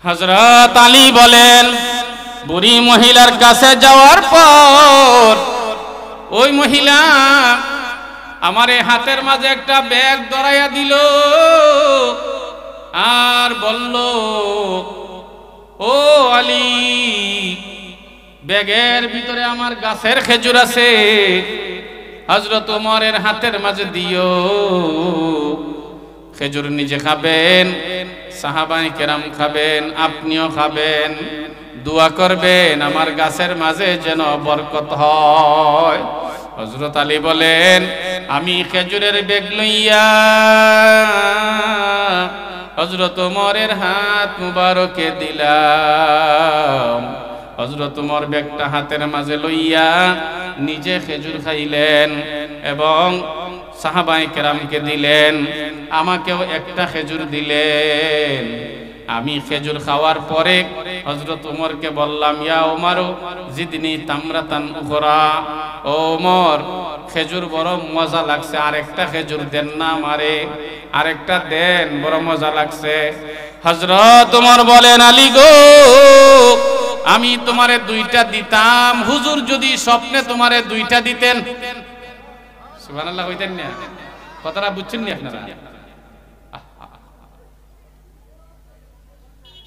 হযরত আলী বলেন, বুড়ি মহিলার কাছে যাওয়ার পর ওই মহিলা আমার এই হাতের মাঝে একটা ব্যাগ ধরাইয়া দিল আর বলল, ও আলী, ব্যাগের ভিতরে আমার গাছের খেজুর আছে, হযরত ওমরের হাতের মাঝে দিও, খেজুর নিজে খাবেন, সাহাবায়ে কেরাম খাবেন, আপনিও খাবেন, দোয়া করবেন আমার গাছের মাঝে যেন বরকত হয়। হযরত আলী বলেন, আমি খেজুরের ব্যাগ লইয়া হযরত ওমরের হাত মুবারকে দিলাম। হযরত ওমর ব্যাগটা হাতের মাঝে লইয়া নিজে খেজুর খাইলেন এবং সাহাবায়ে কেরামকে দিলেন, আমাকেও একটা খেজুর দিলেন। আমি খেজুর খাওয়ার পরে হযরত ওমরকে বললাম, ইয়া ওমর জিদনি তামরাতান উখরা, ও ওমর, খেজুর বড় মজা লাগছে, আরেকটা খেজুর দেন না আমারে, আরেকটা দেন, বড় মজা লাগছে। হযরত ওমর বলেন, আলী গো, আমি তোমারে দুইটা দিতাম, হুজুর যদি স্বপ্নে তোমারে দুইটা দিতেন। সুবহানাল্লাহ কইতেন না? কথাটা বুঝছেন নি আপনারা?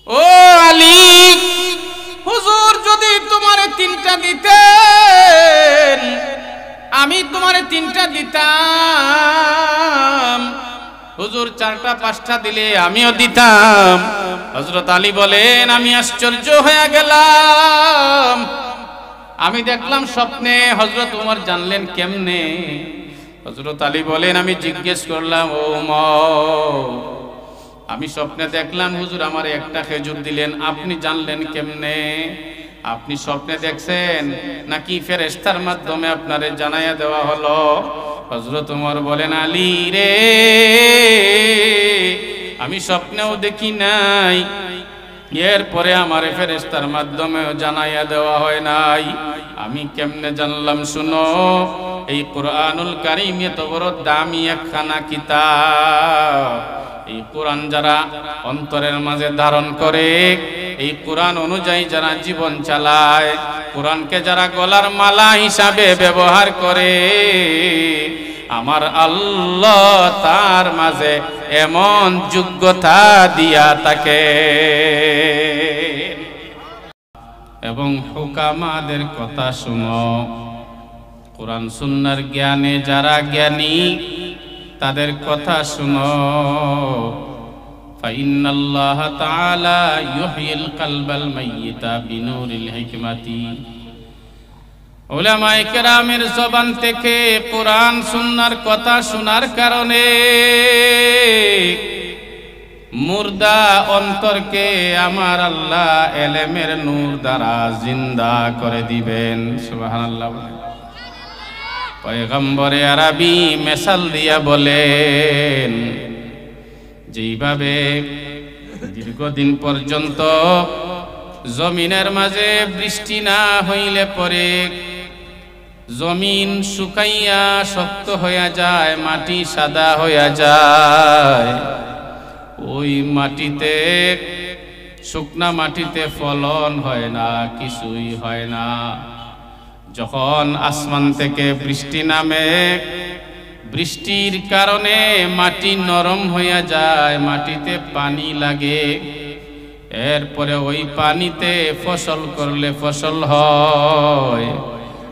ও আলী, হুজুর যদি তোমারে তিনটা দিতেন, আমি তোমারে তিনটা দিতাম, হুজুর চারটা পাঁচটা দিলে আমিও দিতাম। হযরত আলী বলেন, আমি আশ্চর্য হয়ে গেলাম, আমি দেখলাম স্বপ্নে। হযরত ওমর জানলেন কেমনে? হযরত আলী বলেন, আমি জিজ্ঞেস করলাম, ও ওমর, আমি স্বপ্নে দেখলাম হুজুর আমার একটা খেজুর দিলেন, আপনি জানলেন কেমনে? আপনি স্বপ্নে দেখছেন নাকি ফেরেশতার মাধ্যমে আপনারে জানাইয়া দেওয়া হলো? হযরত ওমর বলেন, আলী রে, আমি স্বপ্নেও দেখি নাই, এরপরে আমারে ফেরেশতার মাধ্যমেও জানাইয়া দেওয়া হয় নাই, আমি কেমনে জানলাম? শুনো, এই কুরআনুল কারীম এত বড় দামি একখানা কিতাব। এই কোরআন যারা অন্তরের মাঝে ধারণ করে, এই কোরআন অনুযায়ী যারা জীবন চালায়, কোরআনকে যারা গলার মালা হিসাবে ব্যবহার করে, আমার আল্লাহ তার মাঝে এমন যোগ্যতা দিয়া থাকে। এবং হুকামাদের কথা শুনো, কোরআন সুন্নাহর জ্ঞানে যারা জ্ঞানী তাদের কথা শুনো। ফাইন্নাল্লাহ তাআলা ইউহয়িল কালবাল মাইয়িতা বিনুরিল হিকমাতি। উলামায়ে কেরামের জবান থেকে কোরআন সুন্নাহর কথা শোনার কারণে মুর্দা অন্তরকে আমার আল্লাহ এলেমের নূর দ্বারা জিন্দা করে দিবেন। সুবহানাল্লাহ। পয়গম্বরে আরবি মেসাল দিয়া বলেন, যেইভাবে দীর্ঘদিন পর্যন্ত জমিনের মাঝে বৃষ্টি না হইলে পরে জমিন শুকাইয়া শক্ত হইয়া যায়, মাটি সাদা হইয়া যায়, ওই মাটিতে, শুকনা মাটিতে ফলন হয় না, কিছুই হয় না। যখন আসমান থেকে বৃষ্টি নামে, বৃষ্টির কারণে মাটি নরম হইয়া যায়, মাটিতে পানি লাগে, এরপরে ওই পানিতে ফসল করলে ফসল হয়।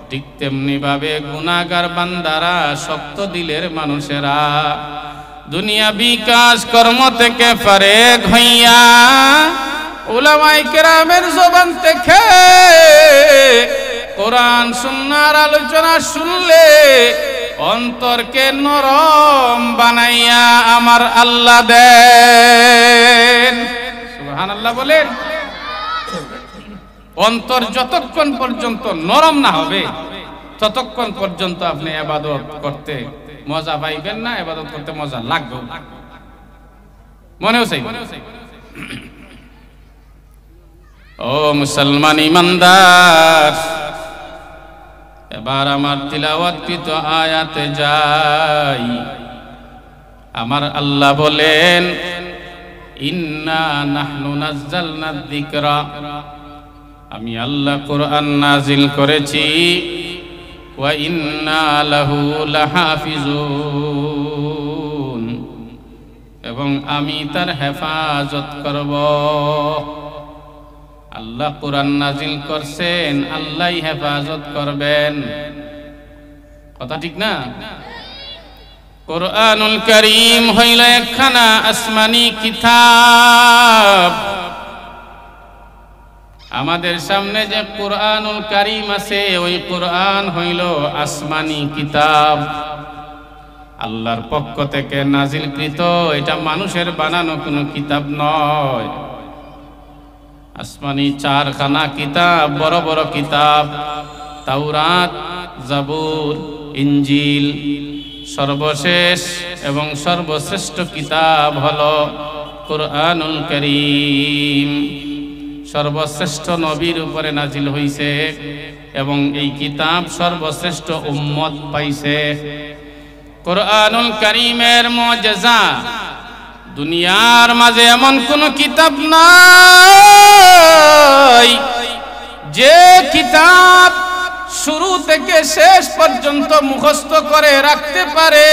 ঠিক তেমনি ভাবে গুনাহগার বান্দারা, শক্ত দিলের মানুষেরা দুনিয়াবি কাজ কর্ম থেকে ফারেক হইয়া উলামায়ে কেরামের জবান থেকে কোরআন সুন্নাহর আলোচনা শুনলে অন্তরকে নরম বানাইয়া আমার আল্লাহ দেন। সুবহানাল্লাহ বলেন। অন্তর যতক্ষণ পর্যন্ত নরম না হবে ততক্ষণ পর্যন্ত আপনি ইবাদত করতে মজা পাইবেন না, ইবাদত করতে মজা লাগবে মনেও চাই। ও মুসলমান ইমানদার, এবার আমার তিলাওয়াতকৃত আয়াতে যাই। আমার আল্লাহ বলেন, ইন্না নাহনু নাযালনা যিকরা, আমি আল্লাহ কোরআন নাজিল করেছি, ওয়া ইন্না লাহু লাহাফিজুন, এবং আমি তার হেফাজত করব। আল্লাহ কোরআন নাজিল করছেন, আল্লাহই হেফাজত করবেন। কথা ঠিক না? কোরআনুল কারীম হইল একখানা আসমানি কিতাব। আমাদের সামনে যে কোরআনুল কারীম আছে, ওই কোরআন হইল আসমানি কিতাব, আল্লাহর পক্ষ থেকে নাজিলকৃত। এটা মানুষের বানানো কোনো কিতাব নয়। আসমানি চারখানা কিতাব, বড় বড় কিতাব, তাওরাত, জাবুর, ইনজিল। সর্বশেষ এবং সর্বশ্রেষ্ঠ কিতাব হলো কোরআনুল কারীম। সর্বশ্রেষ্ঠ নবীর উপরে নাজিল হইছে এবং এই কিতাব সর্বশ্রেষ্ঠ উম্মত পাইছে। কোরআনুল কারীমের মুজিজা, দুনিয়ার মাঝে এমন কোন কিতাব নাই যে কিতাব শুরু থেকে শেষ পর্যন্ত মুখস্থ করে রাখতে পারে।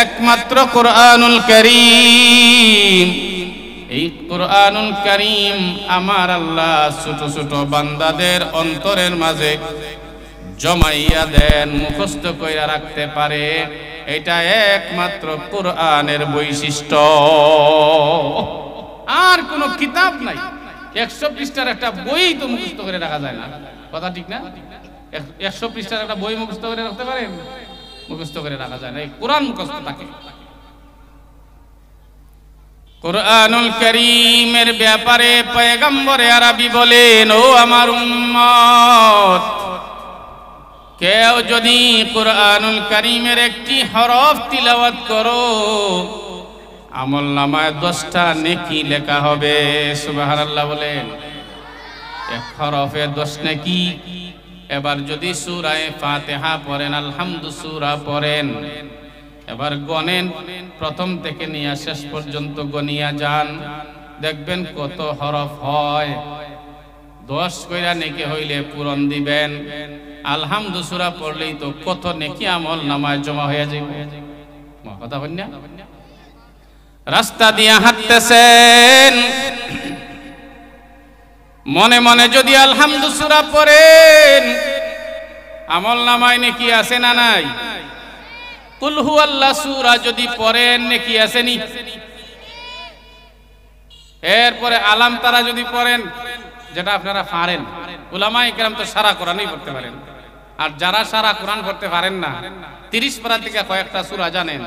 একমাত্র কোরআনুল কারীম। এই কোরআনুল কারীম আমার আল্লাহ ছোট ছোট বান্দাদের অন্তরের মাঝে জমাইয়া দেন, মুখস্থ কইরা রাখতে পারে। এটা একমাত্র কোরআনের বৈশিষ্ট্য, আর কোনো কিতাব নাই। 100 পৃষ্ঠার একটা বই তো মুখস্থ করে রাখা যায় না। কথা ঠিক না? 100 পৃষ্ঠার একটা বই মুখস্থ করে রাখতে পারেন? মুখস্থ করে রাখা যায় না। এই কোরআন মুখস্থ থাকে। কোরআনুল কারীমের ব্যাপারে পয়গম্বরে আরবি বলেন, ও আমার উম্মত, কেউ যদি কোরআনুল কারীমের একটি হরফ তিলাওয়াত করো, আমলনামায় 10টা নেকি লেখা হবে। সুবহানাল্লাহ বলেন। এক হরফে 10 নেকি। এবার যদি সূরা ফাতিহা পড়েন, আলহামদু সূরা পড়েন, এবার গণেন, প্রথম থেকে নিয়ে শেষ পর্যন্ত গনিয়া যান, দেখবেন কত হরফ হয়। 10 কইরা নেকি হইলে পূরণ দিবেন। আলহামদু সূরা পড়লেই তো কত নেকি আমল নামায় জমা হয়ে যাবে। কথা বল না? রাস্তা দিয়ে হাঁটতেছেন, মনে মনে যদি আলহামদু সূরা পড়েন, আমল নামায় নেকি আছে না নাই? কুল হুয়াল্লাহ সূরা যদি পড়েন, নেকি আসেনি? এরপরে আলাম তারা যদি পড়েন, যেটা আপনারা পারেন, উলামায়ে কেরাম তো সারা কোরআনই পড়তে পারেন। আর যারা সারা কোরআন পড়তে পারেন না, 30 পারা থেকে কয়েকটা সূরা জানেন।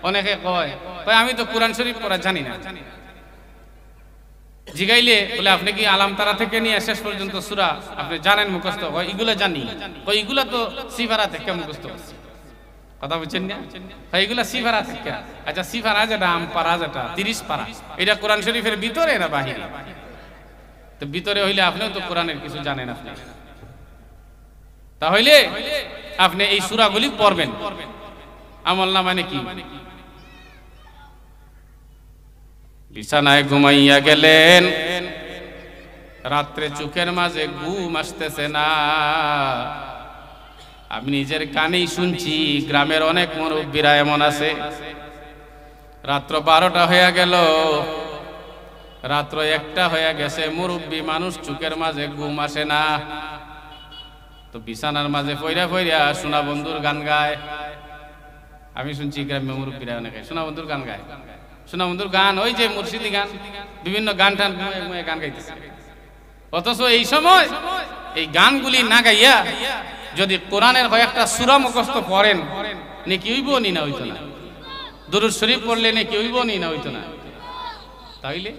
অনেকে কয় আমি তো কোরআন শরীফ পড়া জানি না। জিগাইলে বলে, আপনি কি আলাম তারা থেকে নিয়ে শেষ পর্যন্ত সূরা আপনি জানেন মুখস্থ? এগুলা জানি। এগুলা তো সিফারা থেকে মুখস্থ। কথা বুঝছেন না? এগুলা সিফারা থেকে। আচ্ছা, সিফারা যেটা আম পারা, যেটা 30 পারা, এটা কোরআন শরীফের ভিতরে না বাহিরে? তো ভিতরে হইলে আপনিও তো কোরআনের কিছু জানেন। আপনি তাহলে আপনি এই সূরাগুলি পড়বেন। আমল না মানে কি? বিছানায় ঘুমাইয়া গেলেন, রাত্রে চোখের মাঝে ঘুম আসতেছে না। আমি নিজের কানেই শুনছি, গ্রামের অনেক মুরব্বীরা এমন আছে, রাত্র 12টা হয়ে গেল, রাত্র 1টা হয়ে গেছে, মুরব্বী মানুষ চোখের মাঝে ঘুম আসে না। তো বিছানার মাঝে পইরা পইরা সোনা বন্ধুর গান গায়। আমি শুনছি গ্রামে মুরব্বীরা অনেকে সোনা বন্ধুর গান গায়। সোনা বন্ধুর গান, ওই যে মুর্শিদি গান, বিভিন্ন গান টান গান গাইতেছে। অথচ এই সময় এই গানগুলি না গাইয়া যদি কোরআনের কয়েকটা সূরা মুখস্থ পড়েন, নেকি হইব নি না হইতো না? দুরূদ শরীফ পড়লে নেকি হইব নি না হইতো না? তাইলে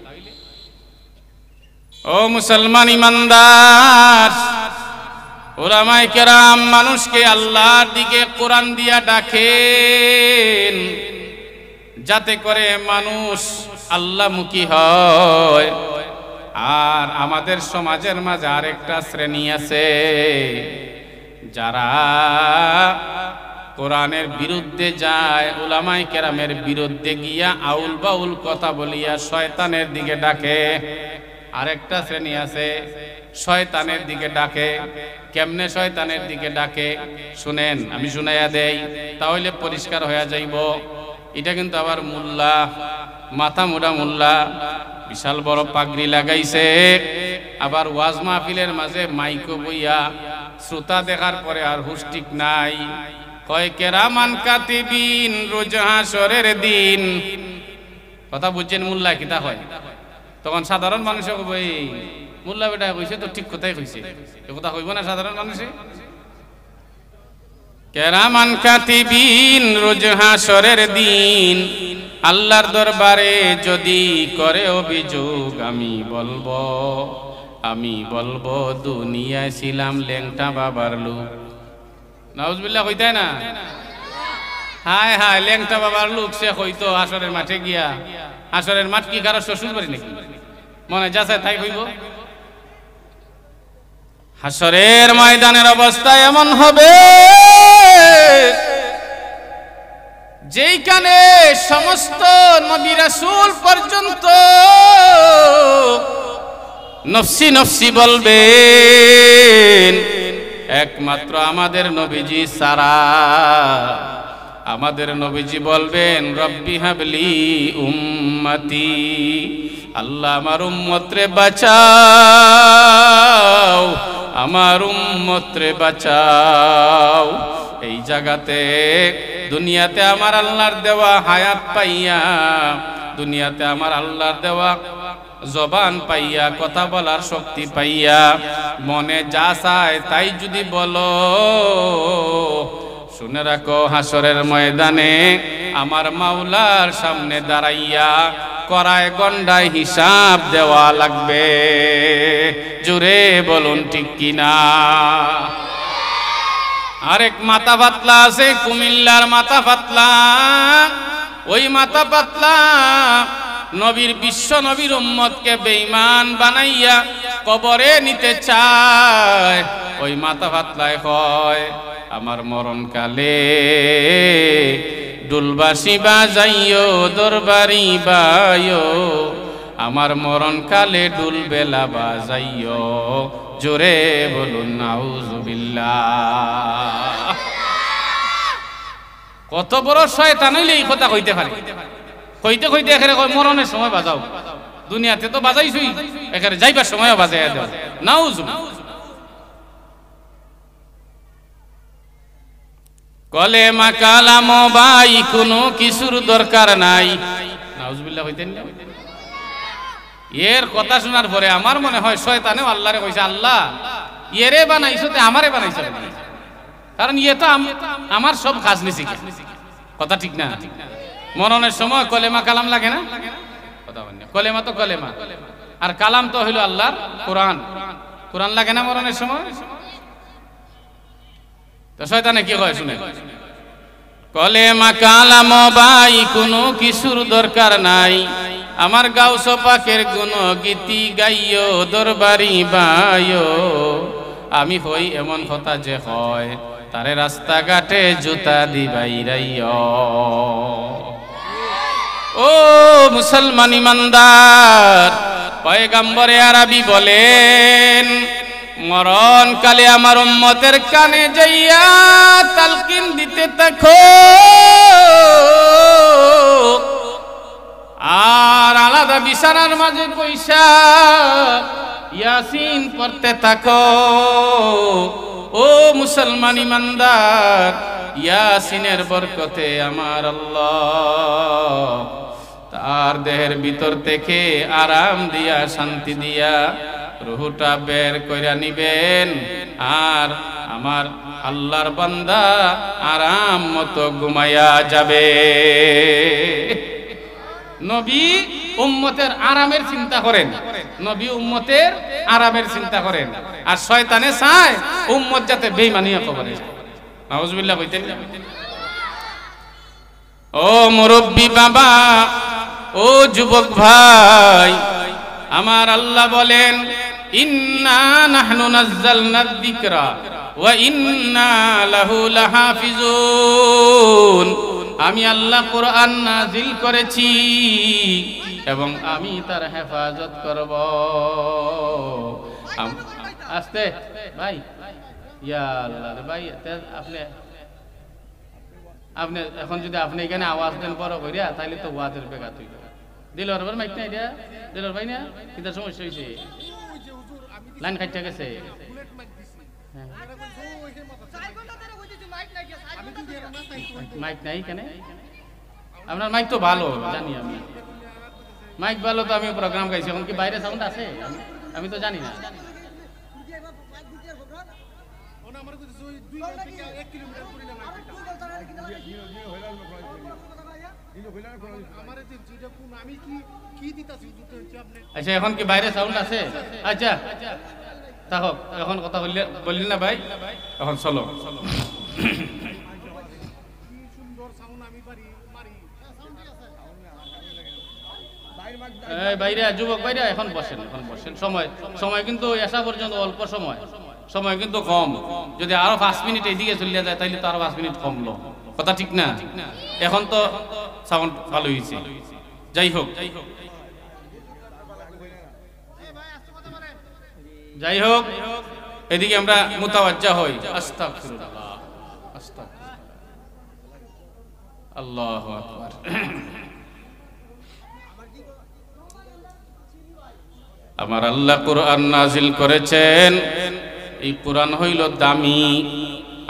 ও মুসলমান ইমানদার, উলামায়ে কেরাম মানুষকে আল্লাহর দিকে কোরআন দিয়া ডাকেন, যাতে করে মানুষ আল্লাহমুখী হয়। আর আমাদের সমাজের মাঝে আরেকটা শ্রেণী আছে, যারা কোরআনের বিরুদ্ধে যায়, উলামায়ে কেরামের বিরুদ্ধে গিয়া আউল বাউল কথা বলিয়া শয়তানের দিকে ডাকে। আরেকটা শ্রেণী আছে শয়তানের দিকে ডাকে। কেমনে শয়তানের দিকে ডাকে শুনেন, আমি শুনাইয়া দেই, তাহলে পরিষ্কার হয়ে যাইব। এটা কিন্তু আবার মোল্লা, মাথা মোড়া মোল্লা, বিশাল বড় পাগড়ি লাগাইছে, আবার ওয়াজ মাহফিলের মাঝে মাইকো বইয়া শ্রোতা দেখার পরে আর হুশ ঠিক নাই। কয় কেরামান কাতিবিন রোজ হাসরের দিন। কথা বুঝছেন মোল্লা কিতা হয়? তখন সাধারণ মানুষে কইব এই মোল্লা বেটা কইছে তো ঠিক কথাই কইছে, এ কথা কইব না সাধারণ মানুষে? কেরামান কাতিবিন রোজ হাসরের দিন, আল্লাহর দরবারে যদি করে অভিযোগ আমি বলবো দুনিয়ায় ছিলাম ল্যাংটা বাবার লোক। নাউজুবিল্লাহ কইতাই না? হায় হায়, ল্যাংটা বাবার লোক সে হইতো হাসরের মাঠে গিয়া। হাসরের মাঠ কি কারো শ্বশুর বাড়ি নাকি? মনে যাচ্ছে তাই হইব। হাসরের ময়দানের অবস্থা এমন হবে যেইখানে সমস্ত নবী রাসূল পর্যন্ত নফসি নফসি বলবেন, একমাত্র আমাদের নবীজি সারা। আমাদের নবীজি বলবেন রব্বি হাবলি উম্মতি, আল্লাহ আমার উম্মত রে বাঁচাও, আমার উম্মত রে বাঁচাও। এই জায়গাতে দুনিয়াতে আমার আল্লাহর দেওয়া হায়াত পাইয়া, দুনিয়াতে আমার আল্লাহর দেওয়া জবান পাইয়া, কথা বলার শক্তি পাইয়া, মনে যা চায় তাই যদি বলো, শুনে রাখো হাসরের ময়দানে আমার মাওলার সামনে দাঁড়াইয়া করায় গন্ডায় হিসাব দেওয়া লাগবে। জোরে বলুন ঠিক কিনা? আরেক মাথা পাতলা আছে, কুমিল্লার মাথা পাতলা। ওই মাথা পাতলা নবীর বিশ্ব নবীর উম্মতকে বেঈমান বানাইয়া কবরে নিতে চায়। ওই মাথা পাতলায় হয় আমার মরণকালে ডুলবাসি বাজাইও দরবারি বায়ো, আমার মরণকালে ডুল বেলা বাজাইও। জোরে বলুন নাউজুবিল্লাহ। কত বড় শয়তান হইলে এই কথা কইতে পারে? কইতে কইতে এখানে কয় মরণের সময় বাজাও। দুনিয়াতে তো বাজাইছই, এখানে যাইবার সময়ও বাজাইয়া দাও। নাউজুবিল্লাহ। কলেমা কালাম ভাই কোনো কিছুর দরকার নাই। নাউজুবিল্লাহ হইতেন না? এর কথা শোনার পরে আমার মনে হয় শয়তানেও আল্লাহরে কইছে, আল্লাহ এরে বানাইছো তে আমারে বানাইছো, কারণ ইয়ে তো আমার সব কাজ নিছি। কথা ঠিক না? মরণের সময় কলেমা কালাম লাগে না? কথা বলেন। কলেমা তো কলেমা, আর কালাম তো হইল আল্লাহর কোরআন। কোরআন লাগে না মরণের সময়? তো শয়তানে কি কয় শুনে, কলেমা কালাম ভাই কোনো কিছুর দরকার নাই, আমার গাউস পাকের গুণ গীতি গাইও দরবারি বায়ো। আমি হই এমন কথা যে হয় তারে রাস্তাঘাটে জুতা দিবাইরাইও। ও মুসলমান ইমানদার, পয়গম্বরে আরবি বলেন মরণ কালে আমার উম্মতের কানে যাইয়া তালকিন দিতে থাকো, আর আলাদা বিছানার মাঝে পয়সা ইয়াসিন পড়তে থাকো। ও মুসলমান ইমানদার, ইয়াসিনের বরকতে আমার আল্লাহ তার দেহের ভিতর থেকে আরাম দিয়া শান্তি দিয়া রুহটা বের কইরা নিবেন, আর আমার আল্লাহর বান্দা আরাম মতো ঘুমাইয়া যাবে। নবী উম্মতের আরামের চিন্তা করেন, নবী উম্মতের আরামের চিন্তা করেন, আর শয়তানে চায় উম্মত যাতে বেঈমানি করে। নাউজুবিল্লাহ কইতেন। ও মুরব্বী বাবা, ও যুবক ভাই, আমার আল্লাহ বলেন ইন্না নাহনু নাযালনা যিকরা ওয়া ইন্না লাহু লাহাফিজুন, আমি আল্লাহ কোরআন নাজিল করেছি এবং আমি তার হেফাজত করব। আস্তে ভাই, ইয়া আল্লাহ রে ভাই, আপনি এখন যদি আপনি এখানে আওয়াজ দেন বড় কইরা, তাইলে তো ওয়াজের বেগাত হইল। দিলর ভাই মাইক নাই দিয়া, দিলর ভাই না কিটা সমস্যা হইছে, লাইন কাটতে গেছে। মাইক নাই কেন? আপনার মাইক তো ভালো জানি আমি, মাইক ভালো তো আমি প্রোগ্রাম গাইছি। এখন কি বাইরে সাউন্ড আছে? আমি তো জানি না। আচ্ছা এখন কি বাইরে সাউন্ড আছে? আচ্ছা থাকক, এখন কথা বললি না ভাই, এখন চলো। বাইরে যুবক বাইরে এখন বসেন, এখন বসেন। সময় কিন্তু আসা পর্যন্ত অল্প সময় কিন্তু কম। যদি আরো 5 মিনিট এইদিকে চলে যায় তাহলে তো আরো 5 মিনিট কমলো, কথা ঠিক না? এখন তো সাউন্ড ভালো হয়েছে। যাই হোক এদিকে আমরা মুতাওয়াজ্জা হই। আস্তাগফিরুল্লাহ, আস্তাগফিরুল্লাহ, আল্লাহু আকবার। আমার আল্লাহ কোরআন নাজিল করেছেন, এই কোরআন হইল দামি।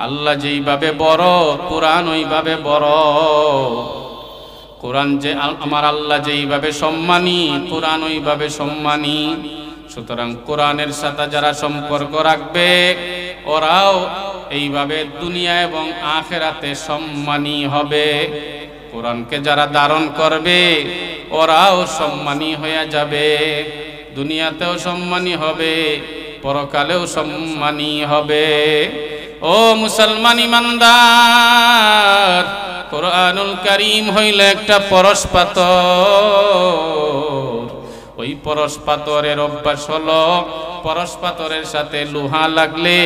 আল্লাহ যেইভাবে বড়, কোরআন ওইভাবে বড়। কোরআন যে আমার আল্লাহ যেইভাবে সম্মানী, কোরআন ওইভাবে সম্মানী। সুতরাং কোরআনের সাথে যারা সম্পর্ক রাখবে ওরাও এইভাবে দুনিয়া এবং আখিরাতে সম্মানী হবে। কোরআনকে যারা ধারণ করবে ওরাও সম্মানী হয়ে যাবে, দুনিয়াতেও সম্মানী হবে, পরকালেও সম্মানী হবে। ও মুসলমান ইমানদার, কোরআনুল কারীম হইল একটা পরশ পাথর। ওই পরশ পাথরের অভ্যাস হলো, পরশ পাথরের সাথে লোহা লাগলে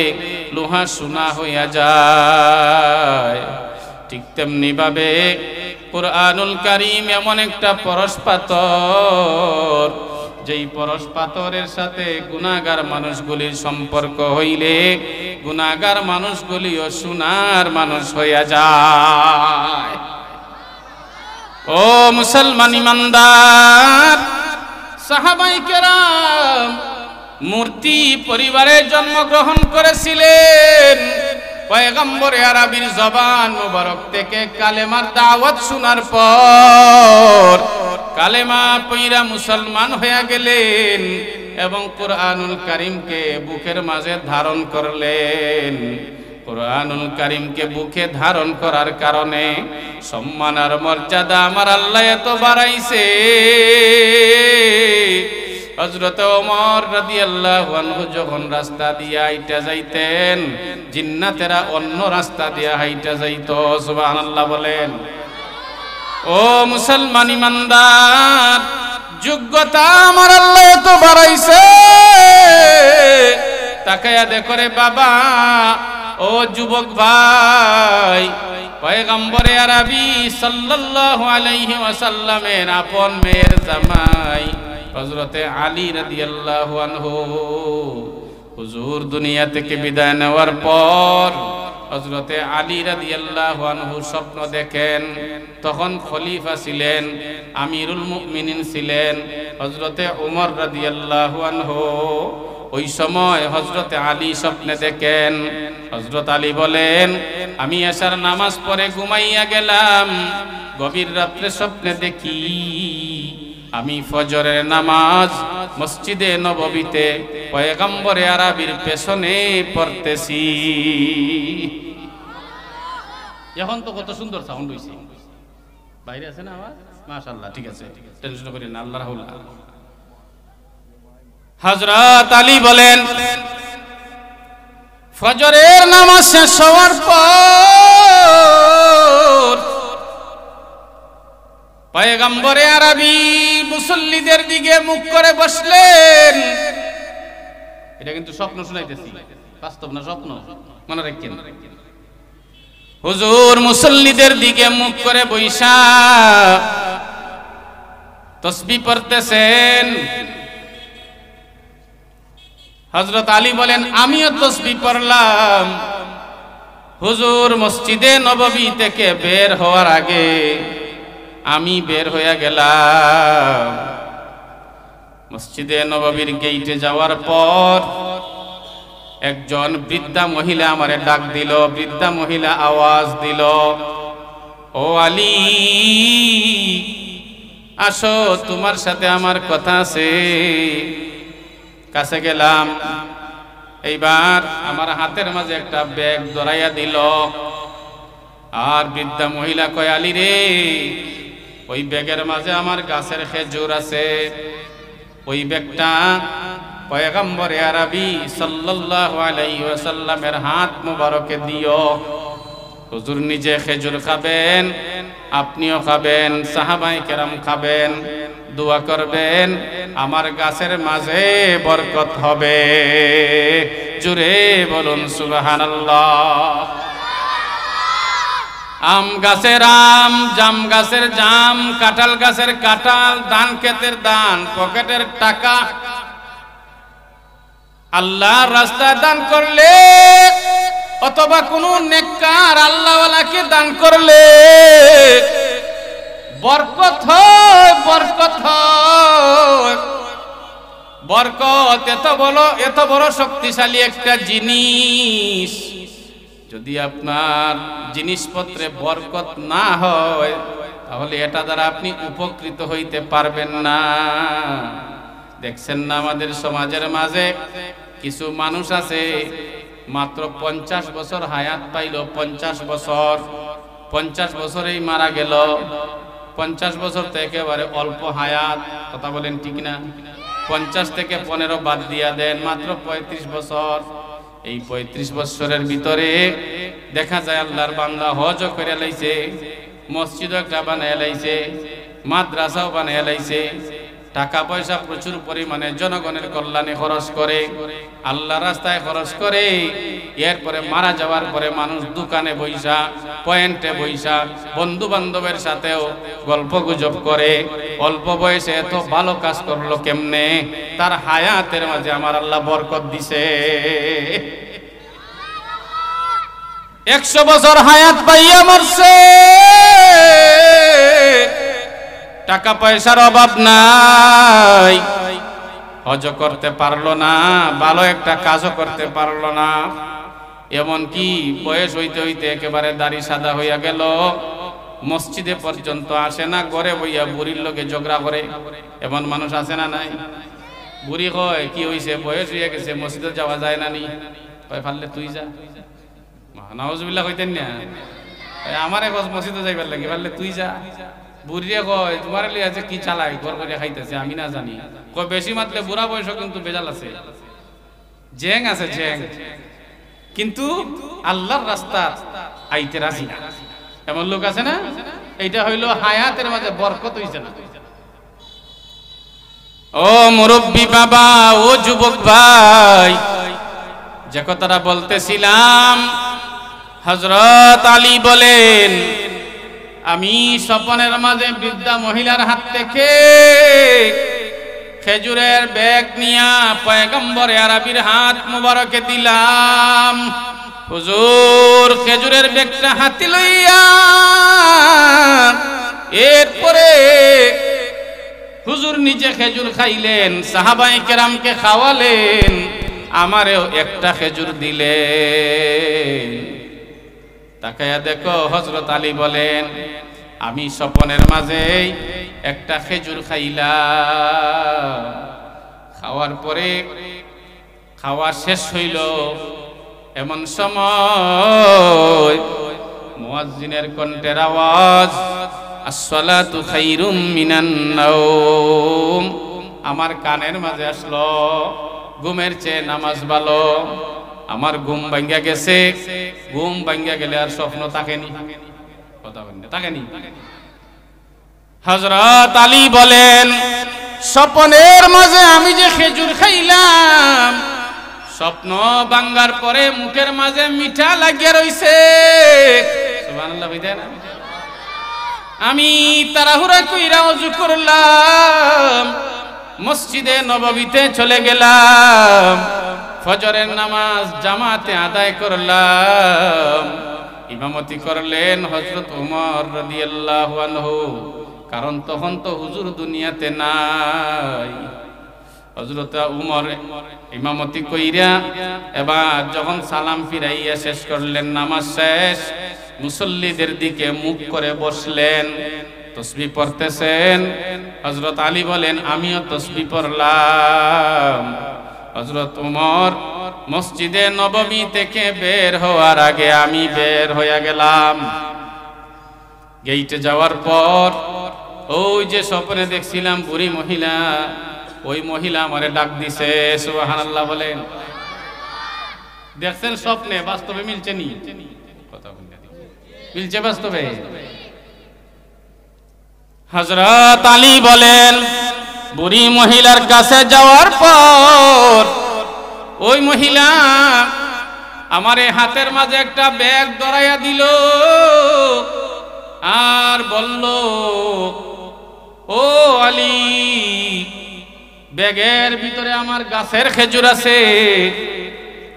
লোহা সোনা হইয়া যায়। ঠিক তেমনি ভাবে কোরআনুল কারীম এমন একটা পরশ পাথর, যেই পরশ পাথরের সাথে গুনাহগার মানুষগুলির সম্পর্ক হইলে গুনাহগার মানুষগুলিও সোনার মানুষ হইয়া যায়। ও মুসলমান ইমানদার, সাহাবায়ে কেরাম মূর্তি পরিবারে জন্মগ্রহণ করেছিলেন। পয়গম্বরে আরবির জবান মুবারক থেকে কালেমার দাওয়াত শোনার পর কালেমা পয়রা মুসলমান হয়ে গেলেন এবং কোরআনুল কারীমকে বুকের মাঝে ধারণ করলেন। কোরআনুল কারীমকে বুকে ধারণ করার কারণে সম্মান আর মর্যাদা আমার আল্লাহ এত বাড়াইছে। হযরত ওমর রাদিয়াল্লাহু আনহু যখন রাস্তা দিয়ে হাইটা যাইতেন, জিন্নাতেরা অন্য রাস্তা দিয়ে হাইটা যাইতো। সুবহানাল্লাহ বলেন। ও মুসলমান ইমানদার, যোগ্যতা আমার আল্লাহ এত বাড়াইছে, তাকায়া দেখো রে বাবা, ও যুবক ভাই, পয়গম্বরে আরবি সাল্লাল্লাহু আলাইহি ওয়াসাল্লামের আপন মেয়ের জামাই হযরতে আলী রাদিয়াল্লাহু আনহু হুজুর দুনিয়া থেকে বিদায় নেওয়ার পর হযরতে আলী রাদিয়াল্লাহু আনহু স্বপ্ন দেখেন। তখন খলিফা ছিলেন, আমিরুল মুমিনিন ছিলেন হযরতে ওমর রাদিয়াল্লাহু আনহু। ওই সময় হযরতে আলী স্বপ্নে দেখেন, হযরত আলী বলেন, আমি এশার নামাজ পড়ে ঘুমাইয়া গেলাম, গভীর রাত্রে স্বপ্নে দেখি আমি ফজরের নামাজ মসজিদে নববীতে পয়গম্বরে আরবির পেছনে পড়তেছি। এখন তো কত সুন্দর সাউন্ড হইছে, বাইরে আছে না আওয়াজ? মাশাআল্লাহ, ঠিক আছে, টেনশন করেন না, আল্লাহ রাহুল। হযরত আলী বলেন, ফজরের নামাজ শেষ হওয়ার পর পয়গম্বরে আরবি মুসল্লিদের দিকে মুখ করে বসলেন। এটা কিন্তু স্বপ্ন শুনাইতেছি, বাস্তব না স্বপ্ন, মনে রাখেন। হুজুর মুসল্লিদের দিকে মুখ করে বৈশা তসবিহ পড়তেছেন। হযরত আলী বলেন আমিও তসবিহ পড়লাম। হুজুর মসজিদে নববী থেকে বের হওয়ার আগে আমি বের হয়ে গেলাম। মসজিদে নববীর গেইটে যাওয়ার পর একজন বৃদ্ধা মহিলা আমারে ডাক দিল। বৃদ্ধা মহিলা আওয়াজ দিল, ও আলী আসো, তোমার সাথে আমার কথা আছে। কাছে গেলাম, এইবার আমার হাতের মাঝে একটা ব্যাগ ধরাইয়া দিল। আর বৃদ্ধা মহিলা কয়, আলী রে, ওই ব্যাগের মাঝে আমার গাছের খেজুর আছে, ওই ব্যাগটা পয়গম্বরে আরবি সাল্লাল্লাহু আলাইহি ওয়াসাল্লামের হাত মুবারকে দিও। হুজুর নিজে খেজুর খাবেন, আপনিও খাবেন, সাহাবায়ে কেরাম খাবেন, দোয়া করবেন, আমার গাছের মাঝে বরকত হবে। জোরে বলুন সুবহানাল্লাহ। আম গাছের আম, জাম গাছের জাম, কাঁঠাল গাছের কাঁঠাল, ধান ক্ষেতের ধান, পকেটের টাকা আল্লাহর রাস্তায় দান করলে অথবা কোনো নেককার আল্লাহওয়ালাকে দান করলে বরকত হয়, বরকত হয়। বরকত এত বড় শক্তিশালী একটা জিনিস। যদি আপনার জিনিসপত্রে বরকত না হয় তাহলে এটা দ্বারা আপনি উপকৃত হইতে পারবেন না। দেখছেন না আমাদের সমাজের মাঝে কিছু মানুষ আছে মাত্র 50 বছর হায়াত পাইল, 50 বছরেই মারা গেল। 50 বছর তো একেবারে অল্প হায়াত, কথা বলেন ঠিক না? 50 থেকে 15 বাদ দিয়া দেন, মাত্র 35 বছর। এই 35 বছরের ভিতরে দেখা যায় আল্লাহর বান্দা হজও করে লাইছে, মসজিদও একটা বানায় লাইছে, মাদ্রাসাও বানায় লাইছে, টাকা পয়সা প্রচুর পরিমাণে জনগণের কল্যাণে খরচ করে, আল্লাহ রাস্তায় খরচ করে। এরপরে মারা যাওয়ার পরে মানুষ দোকানে বইসা, পয়েন্টে বইসা, বন্ধু বান্ধবের সাথেও গল্প গুজব করে। অল্প বয়সে এত ভালো কাজ করলো কেমনে? তার হায়াতের মাঝে আমার আল্লাহ বরকত দিছে। 100 বছর হায়াত পাইয়া মরছে, টাকা পয়সার অভাব নাই, হজ করতে পারলো না, ভালো একটা কাজও করতে পারলো না। এমন কি বয়স হইতে হইতে একেবারে দাড়ি সাদা হইয়া গেল, মসজিদে পর্যন্ত আসে না, ঘরে বইয়া বুড়ির লগে ঝগড়া করে। এমন মানুষ আছে না নাই? বুড়ি কয় কি হইছে, বয়স হইয়া গেছে, মসজিদে যাওয়া যায় না নি? কয় পারলে তুই যা। নাউজুবিল্লাহ কইতেন না, আমারে গছ মসজিদে যাইবার লাগে, পারলে তুই যা। বুড়িয়ে কয় তোমার লিয়ে আছে কি চালাই, ঘর করে খাইতেছে, আমি না জানি। কয় বেশি মাত্রে বুড়া বয়স কিন্তু বেজাল আছে, জেং আছে জেং, কিন্তু আল্লাহর রাস্তা আইতে রাজি না। এমন লোক আছে না? এইটা হইল হায়াতের মাঝে বরকত হইছে না। ও মুরব্বী বাবা, ও যুবক ভাই, যে কথাটা বলতেছিলাম, হযরত আলী বলেন আমি স্বপ্নের মাঝে বৃদ্ধা মহিলার হাত থেকে খেজুরের ব্যাগ নিয়া পয়গম্বরে আরবির হাত মুবারকে দিলাম। হুজুর খেজুরের ব্যাগটা হাতে লইয়া এরপরে হুজুর নিজে খেজুর খাইলেন, সাহাবায়ে কেরামকে খাওয়ালেন, আমারেও একটা খেজুর দিলেন। তাকায়া দেখো হযরত আলী বলেন আমি স্বপ্নের মাঝে একটা খেজুর খাইলাম। খাওয়ার পরে খাওয়া শেষ হইল, এমন সময় মুয়াজ্জিনের কণ্ঠের আওয়াজ, আসসালাতু খায়রুম মিনান নাওম, আমার কানের মাঝে আসলো। ঘুমের চেয়ে নামাজ ভালো। আমার ঘুম ভাঙ্গা গেছে, ঘুম ভাঙ্গা গেলে আর স্বপ্ন থাকেনি, কথা বলেন থাকেনি। হযরত আলী বলেন স্বপ্নের মাঝে আমি যে খেজুর খাইলাম, স্বপ্ন ভাঙ্গার পরে মুখের মাঝে মিঠা লাগিয়ে রইছে। সুবহানাল্লাহ বুঝেন। আমি তাড়াহুড়া কইরা ওযু করলাম, মসজিদে নববীতে চলে গেলাম, ফজরের নামাজ জামাতে আদায় করলাম। ইমামতি করলেন হযরত ওমর রাদিয়াল্লাহু আনহু, কারণ তখন তো হুজুর দুনিয়াতে নাই। হযরত ওমর ইমামতি কইরা এবার যখন সালাম ফিরাইয়া শেষ করলেন, নামাজ শেষ, মুসল্লিদের দিকে মুখ করে বসলেন, তাসবিহ পড়তেছেন। হযরত আলী বলেন আমিও তাসবিহ পড়লাম। হযরত ওমর মসজিদে নববী থেকে বের হওয়ার আগে আমি বের হয়ে গেলাম। গেইটে যাওয়ার পর ওই যে স্বপ্নে দেখছিলাম বুড়ি মহিলা, ওই মহিলা আমারে ডাক দিছে। সুবহানাল্লাহ বলেন। দেখছেন স্বপ্নে, বাস্তবে মিলছে নি? কথা বলেন, মিলছে বাস্তবে? হযরত আলী বলেন বুড়ি মহিলার কাছে যাওয়ার পর ওই মহিলা আমারে হাতের মাঝে একটা ব্যাগ ধরাইয়া দিল আর বলল, ও আলী, ব্যাগের ভিতরে আমার গাছের খেজুর আছে,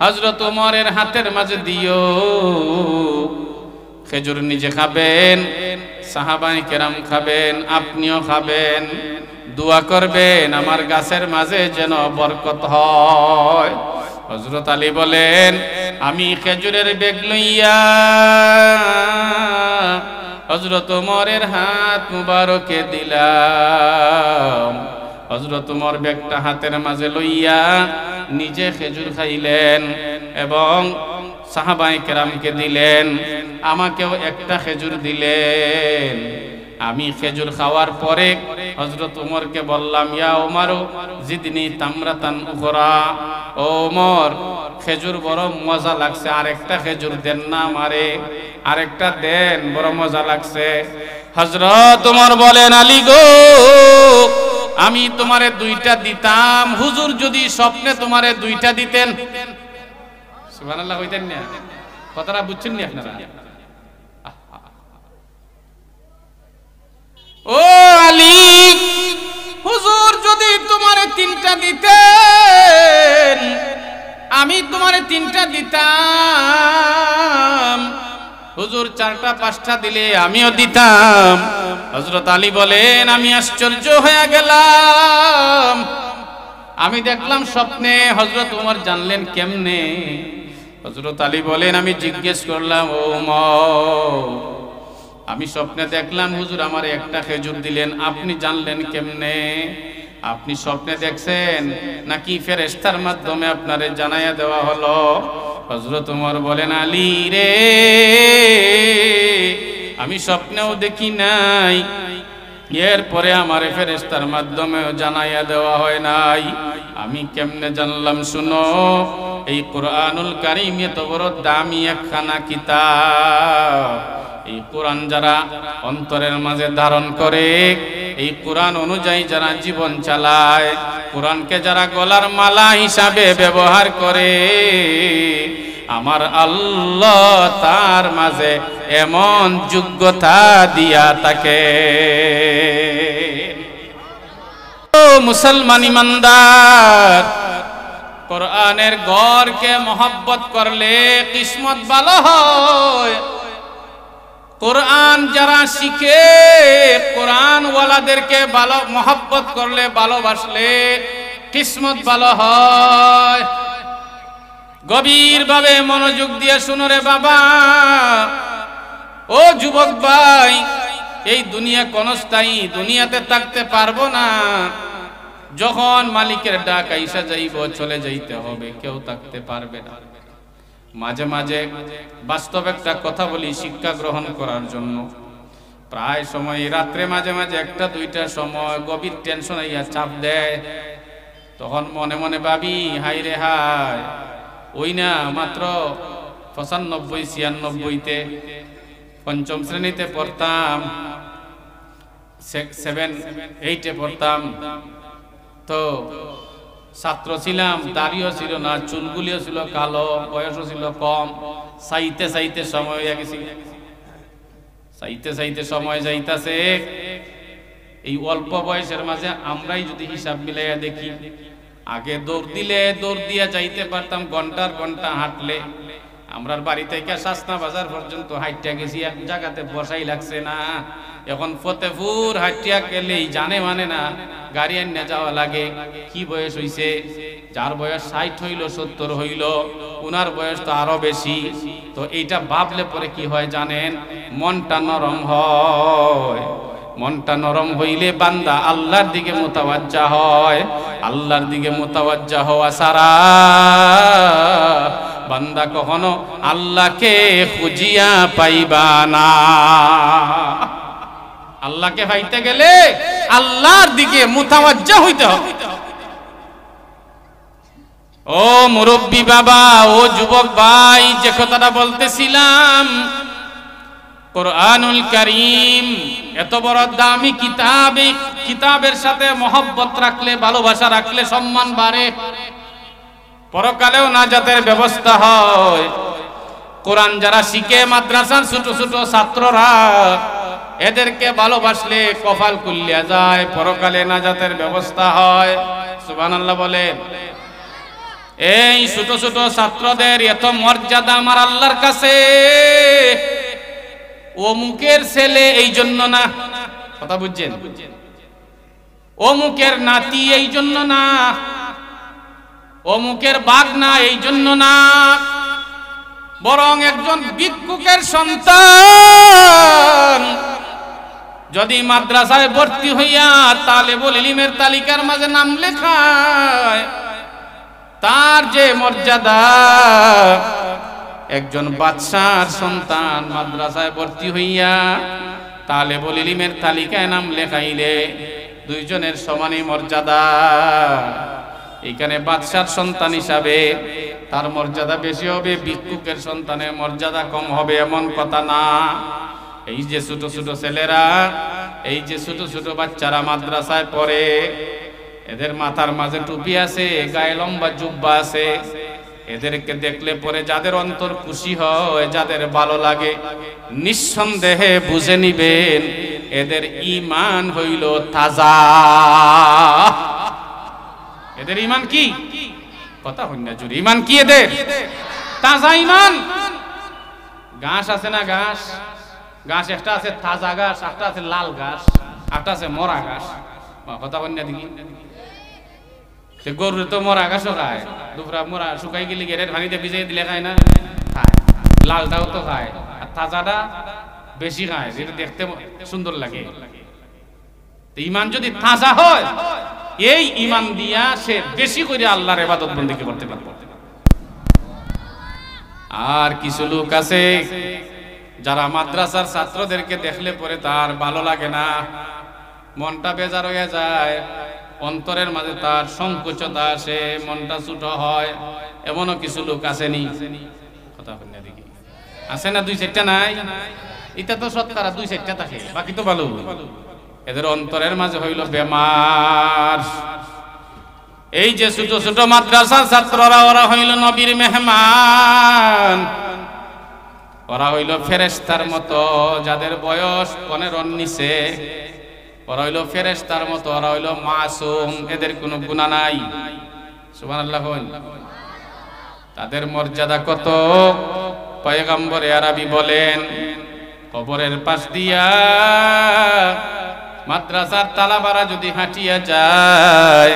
হযরত ওমরের হাতের মাঝে দিও, খেজুর নিজে খাবেন, সাহাবায়ে কেরাম খাবেন, আপনিও খাবেন, দোয়া করবেন আমার গাছের মাঝে যেন বরকত হয়। হযরত আলী বলেন আমি খেজুরের ব্যাগ লইয়া হযরত ওমরের হাত মুবারকে দিলাম। হযরত ওমর ব্যাগটা হাতের মাঝে লইয়া নিজে খেজুর খাইলেন এবং সাহাবায়ে কেরামকে দিলেন, আমাকেও একটা খেজুর দিলেন। আমি খেজুর খাওয়ার পরে হযরত ওমরকে বললাম, ইয়া ওমর জিদনি তামরাতান উখরা, ও ওমর খেজুর বড় মজা লাগছে, আরেকটা খেজুর দেন না আমারে, আরেকটা দেন, বড় মজা লাগছে। হযরত ওমর বলেন, আলী গো, আমি তোমারে দুইটা দিতাম, হুজুর যদি স্বপ্নে তোমারে দুইটা দিতেন। সুবহানাল্লাহ কইতেন না? কথাটা বুঝছেন নি আপনারা? ও আলী, হুজুর যদি তোমারে তিনটা দিতেন, আমি তোমারে তিনটা দিতাম, হুজুর চারটা পাঁচটা দিলে আমিও দিতাম। হযরত আলী বলেন আমি আশ্চর্য হয়ে গেলাম, আমি দেখলাম স্বপ্নে। হযরত ওমর জানলেন কেমনে? হযরত আলী বলেন আমি জিজ্ঞেস করলাম, ও ওমর, আমি স্বপ্নে দেখলাম হুজুর আমার একটা খেজুর দিলেন, আপনি জানলেন কেমনে? আপনি স্বপ্নে দেখছেন নাকি ফেরেশতার মাধ্যমে আপনারে জানাইয়া দেওয়া হলো? হযরত ওমর বলেন, আলী রে, আমি স্বপ্নেও দেখি নাই, এরপরে আমারে ফেরেশতার মাধ্যমে জানাইয়া দেওয়া হয় নাই, আমি কেমনে জানলাম? শুনো, এই কুরআনুল কারীম এত বড় দামি একখানা কিতাব, এই কোরআন যারা অন্তরের মাঝে ধারণ করে, এই কোরআন অনুযায়ী যারা জীবন চালায়, কোরআনকে যারা গলার মালা হিসাবে ব্যবহার করে, আমার আল্লাহ তার মাঝে এমন যোগ্যতা দিয়া থাকে। ও মুসলমান ইমানদার, কোরআনের গড়কে মহব্বত করলে কিসমত ভালো হয়। কোরআন যারা শিখে, কোরআন ওয়ালাদেরকে ভালো মহব্বত করলে, ভালোবাসলে কিসমত ভালো হয়। গভীরভাবে মনোযোগ দিয়ে শুনো রে বাবা, ও যুবক ভাই, এই দুনিয়া ক্ষণস্থায়ী, দুনিয়াতে থাকতে পারবো না। যখন মালিকের ডাক আইসা যাইব, চলে যাইতে হবে, কেউ থাকতে পারবে না। মাঝে মাঝে বাস্তব একটা কথা বলি শিক্ষা গ্রহণ করার জন্য। প্রায় সময় রাত্রে মাঝে মাঝে একটা দুইটা সময় গভীর টেনশন আইয়া চাপ দেয়, তখন মনে মনে ভাবি, হাই রে হাই, ওই না মাত্র 95-96তে পঞ্চম শ্রেণীতে পড়তাম, 7-8-এ পড়তাম, তো ছাত্র ছিলাম, দাড়িও ছিল না, চুলগুলিও ছিল কালো, বয়সও ছিল কম। চাইতে চাইতে সময় হয়ে গেছে, চাইতে চাইতে সময় যাইতাছে। এই অল্প বয়সের মাঝে আমরাই যদি হিসাব মিলাইয়া দেখি, আগে দৌড় দিলে দৌড় দিয়া যাইতে পারতাম, ঘন্টার ঘন্টা হাঁটলে। আমরার বাড়ি থেকে শাসনা বাজার পর্যন্ত হাঁটিয়া গেছি, এক জায়গাতে বসাই লাগছে না। এখন ফতেপুর হাঁটিয়া গেলেই জানে মানে না গাড়ি আনিয়া যাওয়া লাগে। কি বয়স হইছে? যার বয়স 60 হইল, 70 হইল, উনার বয়স তো আরো বেশি। তো এইটা ভাবলে পরে কি হয় জানেন? মনটা নরম হয়। মনটা নরম হইলে বান্দা আল্লাহর দিকে মুতাওয়াজ্জা হয়। আল্লাহর দিকে মুতাওয়াজ্জা হওয়া সারা বান্দা কখনো আল্লাহকে খুঁজিয়া পাইবা না। আল্লাহকে পাইতে গেলে আল্লাহর দিকে মুতাওয়াজ্জা হইতে হবে। ও মুরব্বী বাবা, ও যুবক ভাই, যে কথাটা বলতেছিলাম, কুরআনুল কারীম এত বড় দামি কিতাব, এই কিতাবের সাথে মহব্বত রাখলে, ভালোবাসা রাখলে সম্মান বাড়ে, পরকালেও নাজাতের ব্যবস্থা হয়। কোরআন যারা শিখে, মাদ্রাসার ছোট ছোট ছাত্ররা, এদেরকে ভালোবাসলে কপাল খুলিয়া যায়, পরকালে নাজাতের ব্যবস্থা হয়। সুবহানাল্লাহ বলেন। এই ছোট ছোট ছাত্রদের এত মর্যাদা আমার আল্লাহর কাছে। অমুকের ছেলে এই জন্য না, কথা বুঝছেন? অমুকের নাতি এই জন্য না, অমুকের বাগনা এই জন্য না, বরং একজন ভিক্ষুকের সন্তান যদি মাদ্রাসায় ভর্তি হইয়া তালেবুল ইলমের তালিকার মাঝে নাম লেখায়, তার যে মর্যাদা, একজন বাদশার সন্তান মাদ্রাসায় ভর্তি হইয়া তালেবুল ইলমের তালিকায় নাম লেখাইলে দুইজনের সমানই মর্যাদা। এখানে বাদশার সন্তান হিসাবে তার মর্যাদা বেশি হবে, ভিক্ষুকের সন্তানের মর্যাদা কম হবে এমন কথা না। এই যে ছোট ছোট ছেলেরা, এই যে ছোট ছোট বাচ্চারা মাদ্রাসায় পড়ে, এদের মাথার মাঝে টুপি আছে, গায়ে লম্বা জুব্বা আছে, এদেরকে দেখলে পরে যাদের অন্তর খুশি হয়, যাদের ভালো লাগে, নিঃসন্দেহে বুঝে নিবেন এদের ঈমান হইল তাজা। এদের ঈমান কি? কথা হই না জুড়ে, ঈমান কি এদের? তাজা ঈমান। ঘাস আছে না, ঘাস, ঘাস একটা আছে তাজা ঘাস, একটা আছে লাল ঘাস, একটা আছে মরা ঘাস। কথা হই না দেখি। গরুর তো মরা ঘাসও খায়, দুপুরা মরা শুকাই গেলে গেরের পানিতে ভিজিয়ে দিলে খায় না? খায়। লালটাও তো খায়, আর তাজাটা বেশি খায়, যেটা দেখতে সুন্দর লাগে। ঈমান যদি তাজা হয়, এই ঈমান দিয়া সে বেশি করে আল্লাহর ইবাদত বন্দেগী করতে পারবে। আর কিছু লোক আছে যারা মাদ্রাসার ছাত্রদেরকে দেখলে পরে তার ভালো লাগে না, মনটা বেজার হয়ে যায়, অন্তরের মাঝে তার সংকোচতা আসে, মনটা ছোট হয়। এমনও কিছু লোক আসেনি, কথা বলি না দেখি, আছে না? 2-4টা নাই, এটা তো শতকরা 2-4টা থাকে, বাকি তো ভালো। এদের অন্তরের মাঝে হইল বেমার। এই যে ছোট ছোট মাদ্রাসার ছাত্ররা, ওরা হইল নবীর মেহমান, ওরা হইল ফেরেশতার মতো, যাদের বয়স 15-র নিচে, ওরা হইল ফেরেশতার মতো, ওরা হইল মাসুম, এদের কোনো গুনাহ নাই। সুবহানাল্লাহ। তাদের মর্যাদা কত! পয়গম্বর আরবি বলেন, কবরের পাশ দিয়া মাদ্রাসার তালাবারা যদি হাঁটিয়া যায়,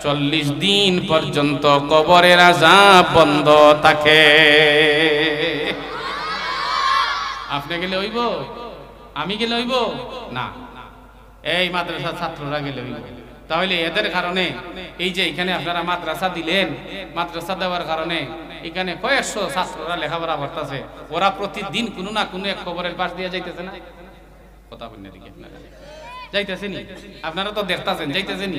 40 দিন পর্যন্ত কবরের আযাব বন্ধ থাকে। আপনি গেলে হইব? আমি গেলে হইব না, এই মাদ্রাসার ছাত্ররা গেলে হইব। তাহলে এদের কারণে এই যে এখানে আপনারা মাদ্রাসা দিলেন, মাদ্রাসা দেওয়ার কারণে এখানে কয়েকশো ছাত্ররা লেখাপড়া করতেছে, ওরা প্রতিদিন কোনো না কোনো এক কবরের পাশ দিয়ে যাইতেছে না? কথা বলেন দেখি, আপনারা যাইতেছেন? আপনারা তো দেখতেছেন, যাইতেছেন?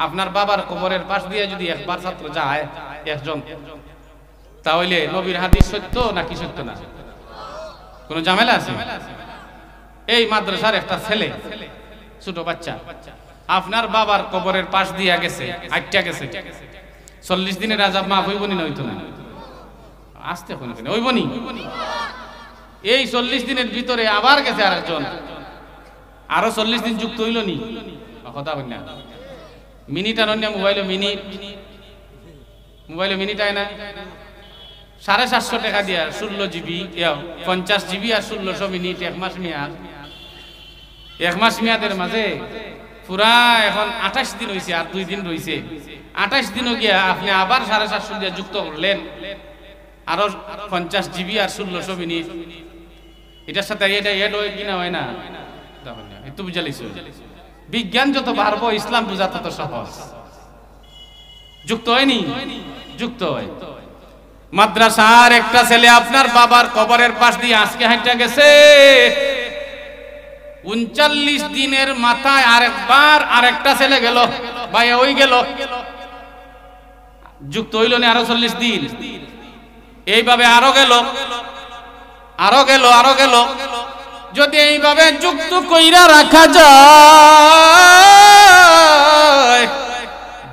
আপনার বাবার কবরের পাশ দিয়ে যদি একবার ছাত্র যায়, একজন, তাহলে নবীর হাদিস সত্য নাকি সত্য না? কোনো ঝামেলা আছে? এই মাদ্রাসার একটা ছেলে, ছোট বাচ্চা, আপনার বাবার কবরের পাশ দিয়া গেছে, আটটা গেছে, 40 দিনের আযাব মাফ হইব নি? হইতো না, আসতে কোন হইব নি? এই 40 দিনের ভিতরে আবার গেছে আরেকজন, আরো 40 দিন যুক্ত হইল নি? কথা কই না, মিনিট আর অন্য মোবাইলে মিনিট আয় না, 750 টাকা দিয়া 16 জিবি 50 জিবি আর 1600 মিনিট, এক মাস মেয়াদ। এক মাস মেয়াদের মাঝে পুরা এখন 28 দিন হয়েছে, আর 2 দিন রয়েছে। 28 দিনও গিয়া আপনি আবার 750 দিয়ে যুক্ত করলেন, আরো 50 জিবি আর 1600 মিনিট। এটার সাথে এটা এড হয় কিনা হয় না? একটু বুঝালিস, বিজ্ঞান যত পারবো ইসলাম বুঝা তত সহজ। যুক্ত হয়নি? যুক্ত হয়। মাদ্রাসার একটা ছেলে আপনার বাবার কবরের পাশ দিয়ে আজকে হাঁটা গেছে, 39 দিনের মাথায় আরেকবার আরেকটা ছেলে গেল, ভাই ওই গেল, যুক্ত হইল না আরো 40 দিন। এইভাবে আরো গেল, আরো গেল, আরো গেল। যদি এইভাবে যুক্ত কইরা রাখা যায়,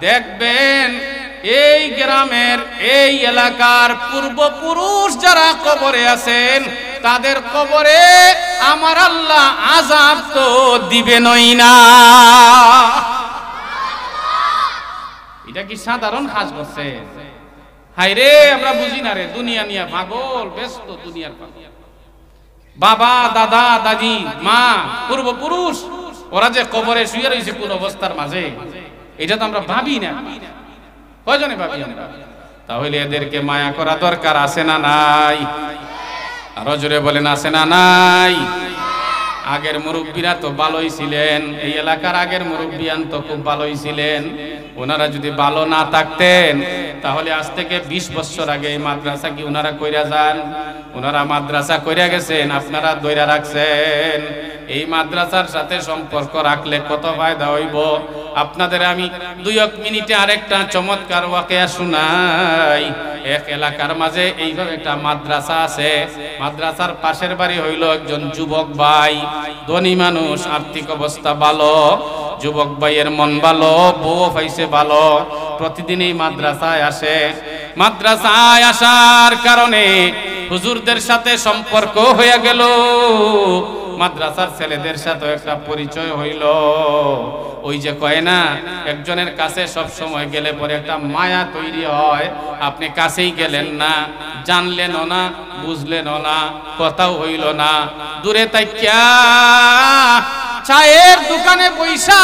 দেখবেন এই গ্রামের এই এলাকার পূর্বপুরুষ যারা কবরে আছেন তাদের কবরে আমার আল্লাহ আযাব তো দিবেনই না। এটা কি সাধারণ কাজ করছে? হায়রে আমরা বুঝি না রে, দুনিয়া নিয়ে পাগল, ব্যস্ত দুনিয়ার পাগল। বাবা, দাদা, দাদি, মা, পূর্বপুরুষ ওরা যে কবরে শুয়ে রয়েছে কোন অবস্থার মাঝে, এটা তো আমরা ভাবি না। কয়জনে ভাবি আমরা? তাহলে এদেরকে মায়া করা দরকার আছে না নাই? আরো জোরে বলেন, আছে না নাই? আগের মুরব্বীরা তো ভালোই ছিলেন, এই এলাকার আগের মুরব্বিয়ান তো খুব ভালোই ছিলেন। ওনারা যদি ভালো না থাকতেন তাহলে আজ থেকে 20 বছর আগে এই মাদ্রাসা কি ওনারা কইরা যান? ওনারা মাদ্রাসা কইরা গেছেন, আপনারা দইরা রাখছেন। এই মাদ্রাসার সাথে সম্পর্ক রাখলে কত ফায়দা হইব। আপনাদের আমি 2 মিনিটে আরেকটা চমৎকার ওয়াকিয়া শুনাই। এক এলাকার মাঝে এইভাবে একটা মাদ্রাসা আছে, মাদ্রাসার পাশের বাড়ি হইল একজন যুবক ভাই, ধনী মানুষ, আর্থিক অবস্থা ভালো, যুবক ভাইয়ের মন ভালো, বউ পাইছে ভালো, প্রতিদিন এই মাদ্রাসায় আসে। মাদ্রাসায় আসার কারণে হুজুরদের সাথে সম্পর্ক হয়ে গেল, মাদ্রাসার ছেলেদের সাথে একটা পরিচয় হইল। ওই যে কয় না, একজনের কাছে সব সময় গেলে পরে একটা মায়া তৈরি হয়। আপনি কাছেই গেলেন না, জানলেনও না, বুঝলেনও না, কথাও হইল না, দূরে তাইক্যা চায়ের দোকানে পয়সা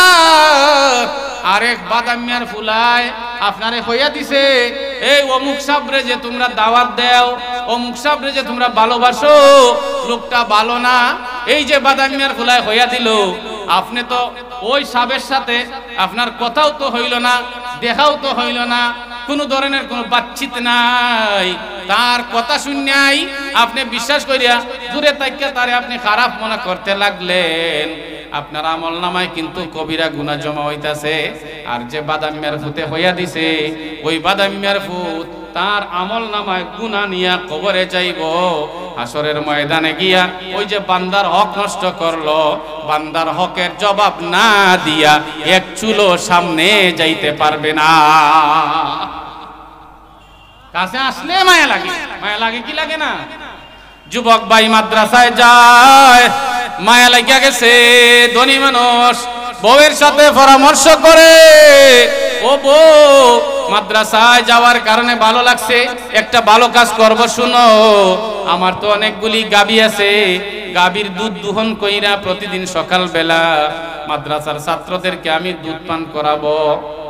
আরেক বাদামিয়ার ফুলায় আপনারে হইয়া দিছে, এই অমুক সাবরে যে তোমরা দাওয়াত দাও, অমুক সাবরে যে তোমরা ভালোবাসো, লোকটা ভালো না, এই যে বাদামিয়ার ফুলায় হইয়া দিল। আপনি তো ওই সাবের সাথে আপনার কথাও তো হইল না, দেখাও তো হইল না, কোনো ধরনের কোনো বাতচিত নাই, তার কথা শুনিয়াই আপনি বিশ্বাস করিয়া দূরে তাকিয়া তারে আপনি খারাপ মনে করতে লাগলেন। আপনার আমল নামায় কিন্তু কবিরা গুনাহ জমা হইতাছে। আর যে বাদামিয়ার ফুতে হইয়া দিছে, ওই বাদামিয়ার ফুত তার আমল নামায় গুনাহ নিয়া কবরে যাইব। হাসরের ময়দানে গিয়া ওই যে বান্দার হক নষ্ট করলো, বান্দার হকের জবাব না দিয়া এক চুলো সামনে যাইতে পারবে না। কাছে আসলে মায়া লাগে, মায়া লাগে কি লাগে না? যুবক ভাই মাদ্রাসায় যায়, মায়া লাগিয়া গেছে, ধনী মানুষ, বউয়ের সাথে পরামর্শ করে, ও বউ মাদ্রাসায় যাওয়ার কারণে ভালো লাগছে, একটা ভালো কাজ করব, শুনো, আমার তো অনেকগুলি গাবি আছে, গাবির দুধ দুহন কইরা প্রতিদিন সকাল বেলা মাদ্রাসার ছাত্রদেরকে আমি দুধ পান করাবো।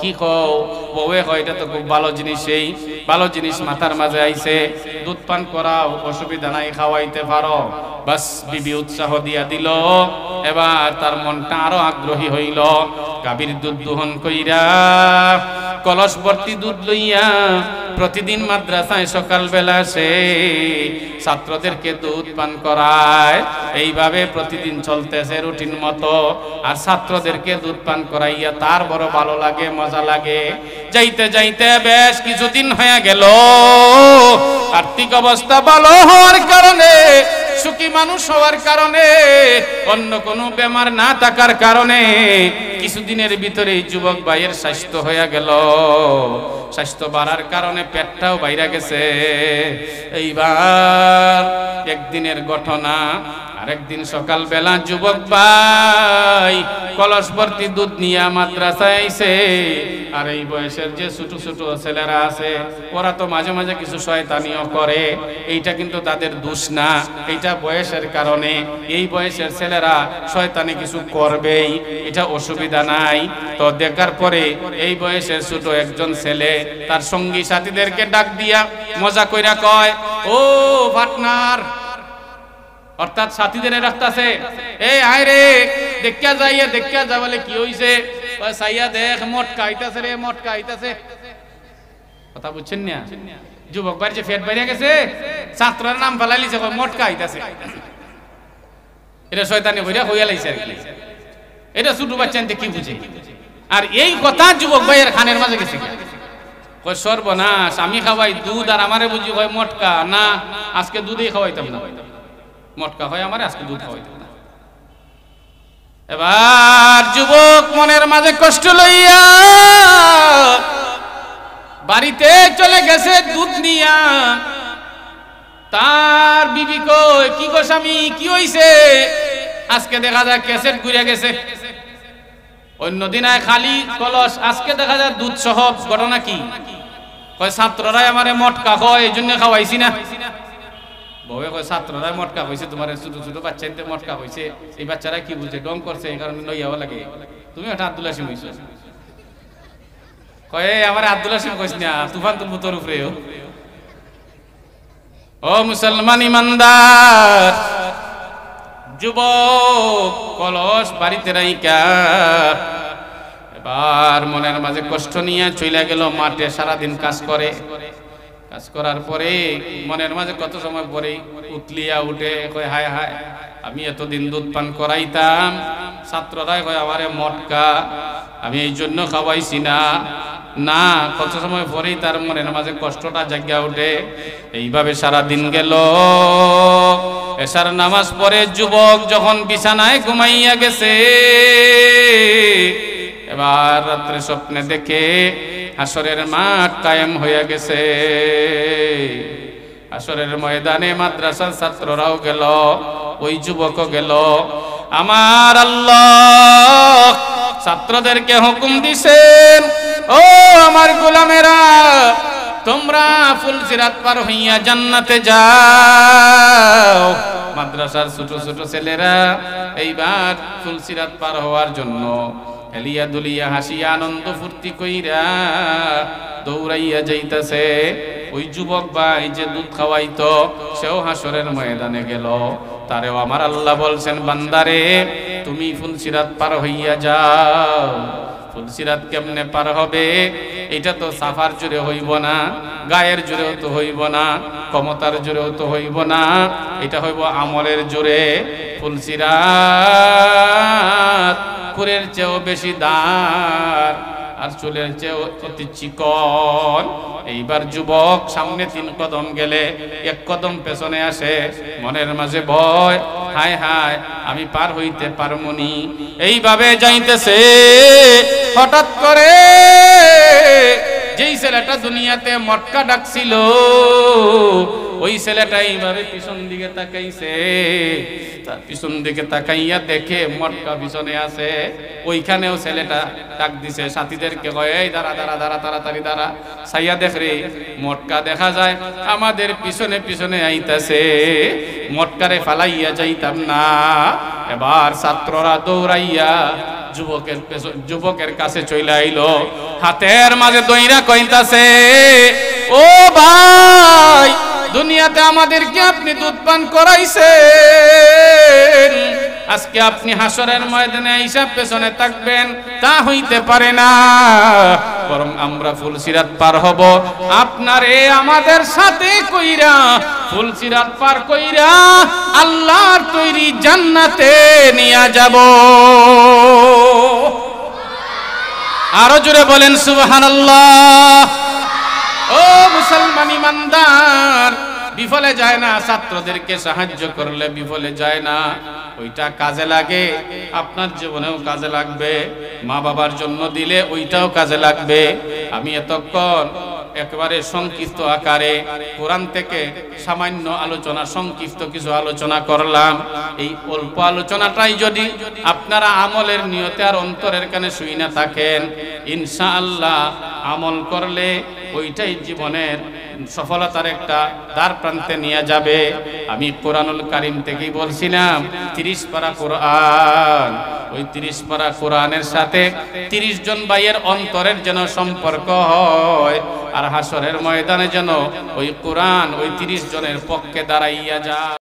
কি কও? বউয়ে হয় এটা তো খুব ভালো জিনিস, এই ভালো জিনিস মাথার মাঝে আইছে, দুধ পান করাও, অসুবিধা নাই, খাওয়াইতে পারো। বাস বিবি উৎসাহ দিয়া দিল। এবার তার মনটা আরো আগ্রহী হইল, গাভীর দুধ দোহন কইরা কলস ভর্তি দুধ লইয়া প্রতিদিন মাদ্রাসায় সকাল বেলা সে ছাত্রদেরকে দুধ পান করায়। এইভাবে প্রতিদিন চলতেছে রুটিন মতো। আর ছাত্রদেরকে দুধ পান করাইয়া তার বড় ভালো লাগে, মজা লাগে। যাইতে যাইতে বেশ কিছুদিন হয়ে গেল। আর্থিক অবস্থা ভালো হওয়ার কারণে, সুখী মানুষ হওয়ার কারণে, অন্য কোনো বেমার না থাকার কারণে কিছুদিনের ভিতরেই যুবক ভাইয়ের স্বাস্থ্য হয়ে গেল, স্বাস্থ্য বাড়ার কারণে পেটটাও বাইরে গেছে। এইবার একদিনের ঘটনা, আরেকদিন সকালবেলা যুবক ভাই কলস ভর্তি দুধ নিয়ে মাদ্রাসায় আইছে। আর এই বয়সের যে ছোট ছোট ছেলেরা আছে ওরা তো মাঝে মাঝে কিছু শয়তানিও করে, এইটা কিন্তু তাদের দোষ না, এইটা বয়সের কারণে। এই বয়সের ছেলেরা শয়তানি কিছু করবেই, এটা অসুবিধা নাই। তো দেখার পরে এই বয়সের ছোট একজন ছেলে তার সঙ্গী সাথীদেরকে ডাক দিয়া মজা কইরা কয়, ও পার্টনার, অর্থাৎ সাথীদের রাখতাছে, এই আয় রে দেখা যাইয়া দেখা যা। বলে কি হইছে? সাইয়া দেখ মটকা আইতাছে রে, মটকা আইতাছে। কথা বুঝছেন না? যুবক ভাই যে ফেট বাইরে গেছে, ছাত্রের নাম ফালাইলিছে, মটকা আইতাছে। এটা শয়তানি কইরা হইয়া লাইছে আর কি। এটা ছোট বাচ্চা কি বুঝে? আর এই কথা যুবক ভাইয়ের খানের মাঝে গেছে, কয় সর্বনাশ, আমি খাওয়াই দুধ আর আমারে বুঝি হয় মটকা। না, আজকে দুধই খাওয়াইতাম না, মটকা হয় আমার, আজকে দুধ খাওয়াইতাম না। এবার যুবক মনের মাঝে কষ্ট লইয়া বাড়িতে চলে গেছে দুধ নিয়া। তার বিবি কই, কি গো স্বামী, কি হইছে? আজকে দেখা যায় ক্যাসেট ঘুরে গেছে, অন্য দিনায় খালি কলস, আজকে দেখা যায় দুধ সহ। ঘটনা কি? কয় ছাত্ররাই আমারে মটকা খায়, এই জন্য খাওয়াইছি না। বউয়ে কয় ছাত্ররা মটকা হইছে, তোমার ছোট ছোট বাচ্চাদের মটকা হইছে, এই বাচ্চারা কি বুঝে, ডং করছে, এই কারণে লইয়াও লাগে। তুমি একটা আব্দুল হাসিম হইছো। কয় আমার আব্দুল হাসিম কইছ না, তুফান তুলবো তোর উপরে। ও মুসলমান ইমানদার, যুবক কলস বাড়িতে রাইকা এবার মনের মাঝে কষ্ট নিয়ে চলে গেল মাঠে। সারাদিন কাজ করে, কাজ করার পরে মনের মাঝে কত সময় পরে উতলিয়া উঠে, কয় হায় হায়, আমি এতদিন দুধ পান করাইতাম, ছাত্ররাই কয় আমারে মটকা, আমি এই জন্য খাওয়াইছি না। না, কত সময় পরেই তার মনের মাঝে কষ্টটা জাগিয়া উঠে। এইভাবে সারা দিন গেল। এশার নামাজ পড়ে যুবক যখন বিছানায় ঘুমাইয়া গেছে, এবার রাত্রে স্বপ্নে দেখে হাসরের মাঠ কায়েম হয়ে গেছে। হাসরের ময়দানে মাদ্রাসার ছাত্ররাও গেল, ওই যুবকও গেল। আমার আল্লাহ ছাত্রদেরকে হুকুম দিছেন, ও আমার গোলামেরা, তোমরা ফুলসিরাত পার হইয়া জান্নাতে যাও। মাদ্রাসার ছোট ছোট ছেলেরা এইবার ফুলসিরাত পার হওয়ার জন্য হেলিয়া দুলিয়া হাসিয়া আনন্দ ফুর্তি কইরা দৌড়াইয়া যাইতাছে। ওই যুবক ভাই যে দুধ খাওয়াইতো সেও হাসরের ময়দানে গেল। তারেও আমার আল্লাহ বলছেন, বান্দারে তুমি ফুলসিরাত পার হইয়া যাও। ফুলসিরাত কেমনে পার হবে? এটা তো সাফার জোরে হইব না, গায়ের জোরেও তো হইব না, ক্ষমতার জোরেও তো হইব না, এটা হইব আমলের জোরে। ফুলসিরাত কুরের চেয়েও বেশি দাঁড় আর চুলের চেয়েও অতি চিকন। এইবার যুবক সামনে 3 কদম গেলে 1 কদম পেছনে আসে, মনের মাঝে ভয়, হায় হায় আমি পার হইতে পারমুনি। এইভাবে যাইতেছে, হঠাৎ করে যেই ছেলেটা দুনিয়াতে মটকা ডাকছিল ওই ছেলেটা এইভাবে পিছন দিকে তাকাইছে। তার পিছন দিকে তাকাইয়া দেখে মটকা পিছনে আছে। ওইখানেও ছেলেটা ডাক দিছে সাথীদেরকে, কয় এই দাঁড়া দাঁড়া দাঁড়া, তাড়াতাড়ি দাঁড়া, সাইয়া দেখ রে মটকা দেখা যায় আমাদের পিছনে পিছনে আইতাছে, মটকারে ফালাইয়া যাইতাম না। এবার ছাত্ররা দৌড়াইয়া যুবকের কাছে চলে আইলো, হাতের মাঝে দইরা কইতাছে, ও ভাই, দুনিয়াতে আমাদেরকে আপনি দুধ পান করাইছেন, আজকে আপনি হাসরের ময়দানে হিসাব পেছনে থাকবেন, তা হইতে পারে না। বরং আমরা ফুলসিরাত পার হব আপনারে আমাদের সাথে কইরা, ফুলসিরাত পার কইরা আল্লাহর তৈরি জান্নাতে নিয়ে যাব। আরো জোরে বলেন সুবহানাল্লাহ। ও মুসলমান ইমানদার, বিফলে যায় না, ছাত্রদেরকে সাহায্য করলে বিফলে যায় না, ওইটা কাজে লাগে, আপনার জীবনেও কাজে লাগবে, মা বাবার জন্য দিলে ওইটাও কাজে লাগবে। আমি এতক্ষণ একেবারে সংক্ষিপ্ত আকারে কোরআন থেকে সামান্য আলোচনা, সংক্ষিপ্ত কিছু আলোচনা করলাম। এই অল্প আলোচনাটাই যদি আপনারা আমলের নিয়তে আর অন্তরের কানে শুই না থাকেন, ইনশাআল্লাহ আমল করলে ওইটাই জীবনের সফলতার একটা দ্বার প্রান্তে নিয়ে যাবে। আমি কোরআনুল কারীম থেকেই বলছিলাম 30 পারা কোরআন, ওই 30 পারা কোরআনের সাথে 30 জন ভাইয়ের অন্তরের যেন সম্পর্ক হয়, আর হাসরের ময়দানে যেন ওই কোরআন ওই 30 জনের পক্ষে দাঁড়াইয়া যায়।